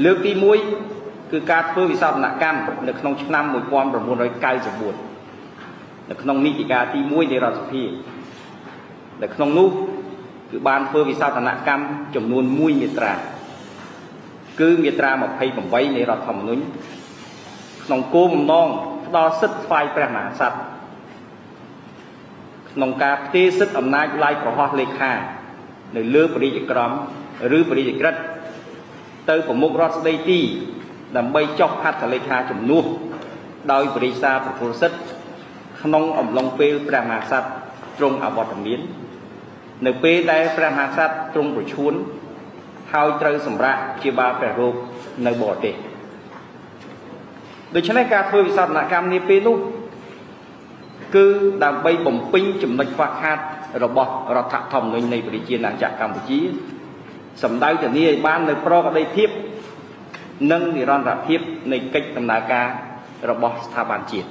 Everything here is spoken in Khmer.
លើកទី1គឺការធ្វើវិសោធនកម្មនៅក្នុងឆ្នាំ1994នៅក្នុងនីតិកាលទី1នៃរដ្ឋសភានៅក្នុងនោះគឺបានធ្វើវិសោធនកម្មចំនួន1មាត្រាគឺមាត្រា28នៃរដ្ឋធម្មនុញ្ញក្នុងគោលបំណងផ្ដល់សិទ្ធិថ្វាយព្រះមហាក្សត្រក្នុងការផ្ទេរសិទ្ធិអំណាចឡាយប្រហោះលេខានៅលើព្រះរាជក្រមឬព្រះរាជក្រឹត្យទៅប្រមុខរដ្ឋស្ដីទីដើម្បីចុះហត្ថលេខាជំនួសដោយបរិយាសារប្រគល់សិទ្ធិក្នុងអំឡុងពេលព្រះមហាក្សត្រទ្រង់អវត្តមាននៅពេលដែលព្រះមហាក្សត្រទ្រង់ប្រឈួនហើយត្រូវសម្រាកជាបាលព្រះរោគនៅបរទេសដូច្នេះការធ្វើវិសោធនកម្មនាពេលនោះគឺដើម្បីបំពេញចំណុចខ្វះខាតរបស់រដ្ឋធម្មនុញ្ញនៃប្រជាណាចក្រកម្ពុជាសម្ដៅធានាឲ្យបាននៅប្រក្រតីភាពនិងនិរន្តរភាពនៃកិច្ចដំណើរការរបស់ស្ថាប័នជាតិ